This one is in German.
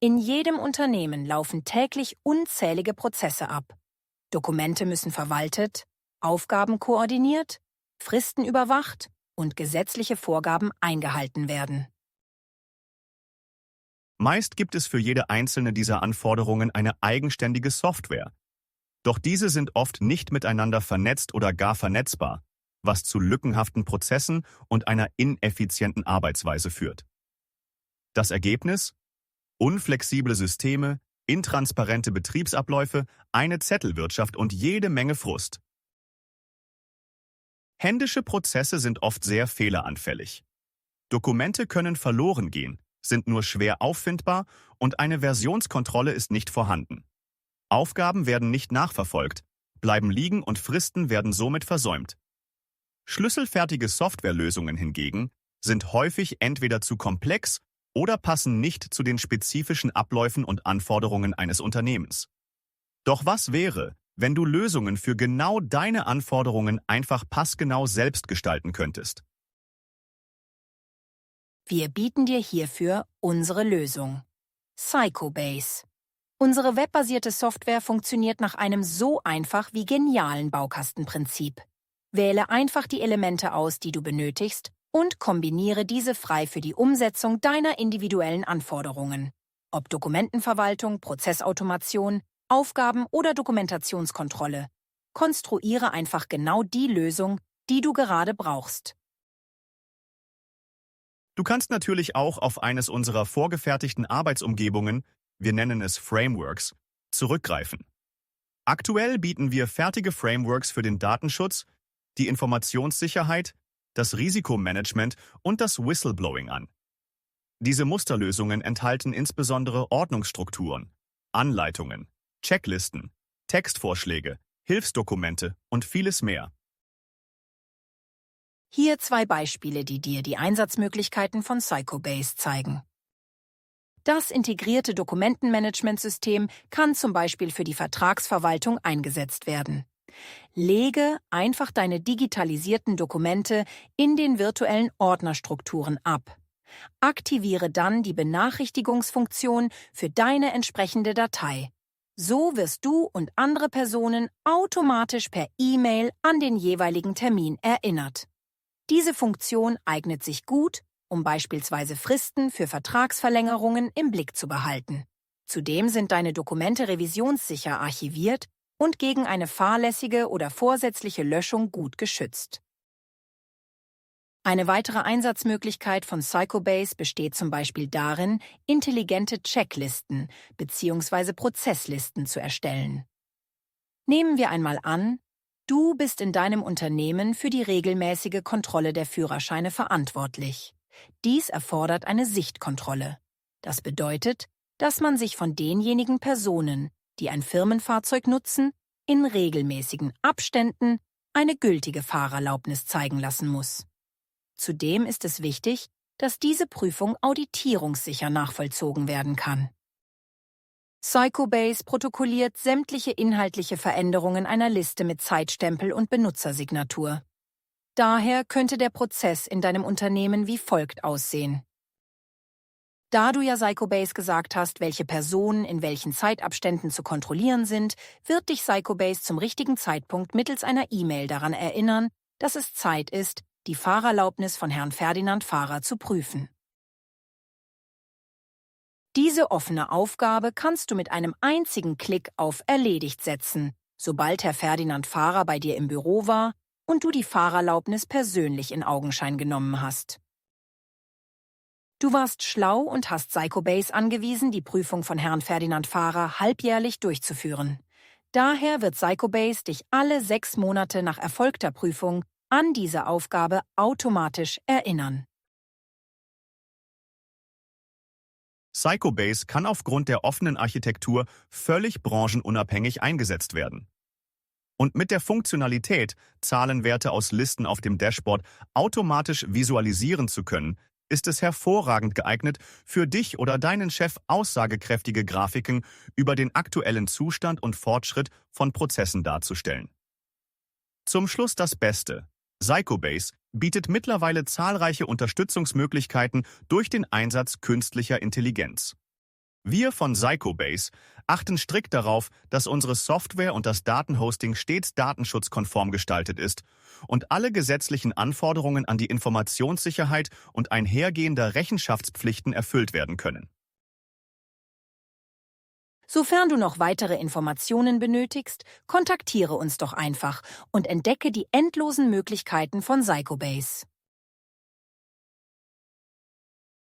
In jedem Unternehmen laufen täglich unzählige Prozesse ab. Dokumente müssen verwaltet, Aufgaben koordiniert, Fristen überwacht und gesetzliche Vorgaben eingehalten werden. Meist gibt es für jede einzelne dieser Anforderungen eine eigenständige Software. Doch diese sind oft nicht miteinander vernetzt oder gar vernetzbar, was zu lückenhaften Prozessen und einer ineffizienten Arbeitsweise führt. Das Ergebnis? Unflexible Systeme, intransparente Betriebsabläufe, eine Zettelwirtschaft und jede Menge Frust. Händische Prozesse sind oft sehr fehleranfällig. Dokumente können verloren gehen, sind nur schwer auffindbar und eine Versionskontrolle ist nicht vorhanden. Aufgaben werden nicht nachverfolgt, bleiben liegen und Fristen werden somit versäumt. Schlüsselfertige Softwarelösungen hingegen sind häufig entweder zu komplex oder passen nicht zu den spezifischen Abläufen und Anforderungen eines Unternehmens. Doch was wäre, wenn du Lösungen für genau deine Anforderungen einfach passgenau selbst gestalten könntest? Wir bieten dir hierfür unsere Lösung. Sicobase. Unsere webbasierte Software funktioniert nach einem so einfach wie genialen Baukastenprinzip. Wähle einfach die Elemente aus, die du benötigst, und kombiniere diese frei für die Umsetzung deiner individuellen Anforderungen. Ob Dokumentenverwaltung, Prozessautomation, Aufgaben- oder Dokumentationskontrolle. Konstruiere einfach genau die Lösung, die du gerade brauchst. Du kannst natürlich auch auf eines unserer vorgefertigten Arbeitsumgebungen, wir nennen es Frameworks, zurückgreifen. Aktuell bieten wir fertige Frameworks für den Datenschutz, die Informationssicherheit, das Risikomanagement und das Whistleblowing an. Diese Musterlösungen enthalten insbesondere Ordnungsstrukturen, Anleitungen, Checklisten, Textvorschläge, Hilfsdokumente und vieles mehr. Hier 2 Beispiele, die dir die Einsatzmöglichkeiten von Sicobase zeigen. Das integrierte Dokumentenmanagementsystem kann zum Beispiel für die Vertragsverwaltung eingesetzt werden. Lege einfach deine digitalisierten Dokumente in den virtuellen Ordnerstrukturen ab. Aktiviere dann die Benachrichtigungsfunktion für deine entsprechende Datei. So wirst du und andere Personen automatisch per E-Mail an den jeweiligen Termin erinnert. Diese Funktion eignet sich gut, um beispielsweise Fristen für Vertragsverlängerungen im Blick zu behalten. Zudem sind deine Dokumente revisionssicher archiviert und gegen eine fahrlässige oder vorsätzliche Löschung gut geschützt. Eine weitere Einsatzmöglichkeit von Sicobase besteht zum Beispiel darin, intelligente Checklisten bzw. Prozesslisten zu erstellen. Nehmen wir einmal an, du bist in deinem Unternehmen für die regelmäßige Kontrolle der Führerscheine verantwortlich. Dies erfordert eine Sichtkontrolle. Das bedeutet, dass man sich von denjenigen Personen, die ein Firmenfahrzeug nutzen, in regelmäßigen Abständen eine gültige Fahrerlaubnis zeigen lassen muss. Zudem ist es wichtig, dass diese Prüfung auditierungssicher nachvollzogen werden kann. Sicobase protokolliert sämtliche inhaltliche Veränderungen einer Liste mit Zeitstempel und Benutzersignatur. Daher könnte der Prozess in deinem Unternehmen wie folgt aussehen. Da du ja Sicobase gesagt hast, welche Personen in welchen Zeitabständen zu kontrollieren sind, wird dich Sicobase zum richtigen Zeitpunkt mittels einer E-Mail daran erinnern, dass es Zeit ist, die Fahrerlaubnis von Herrn Ferdinand Fahrer zu prüfen. Diese offene Aufgabe kannst du mit einem einzigen Klick auf Erledigt setzen, sobald Herr Ferdinand Fahrer bei dir im Büro war und du die Fahrerlaubnis persönlich in Augenschein genommen hast. Du warst schlau und hast Sicobase angewiesen, die Prüfung von Herrn Ferdinand Fahrer halbjährlich durchzuführen. Daher wird Sicobase dich alle 6 Monate nach erfolgter Prüfung an diese Aufgabe automatisch erinnern. Sicobase kann aufgrund der offenen Architektur völlig branchenunabhängig eingesetzt werden. Und mit der Funktionalität, Zahlenwerte aus Listen auf dem Dashboard automatisch visualisieren zu können, ist es hervorragend geeignet, für dich oder deinen Chef aussagekräftige Grafiken über den aktuellen Zustand und Fortschritt von Prozessen darzustellen. Zum Schluss das Beste. Sicobase bietet mittlerweile zahlreiche Unterstützungsmöglichkeiten durch den Einsatz künstlicher Intelligenz. Wir von Psychobase achten strikt darauf, dass unsere Software und das Datenhosting stets datenschutzkonform gestaltet ist und alle gesetzlichen Anforderungen an die Informationssicherheit und einhergehender Rechenschaftspflichten erfüllt werden können. Sofern du noch weitere Informationen benötigst, kontaktiere uns doch einfach und entdecke die endlosen Möglichkeiten von Psychobase.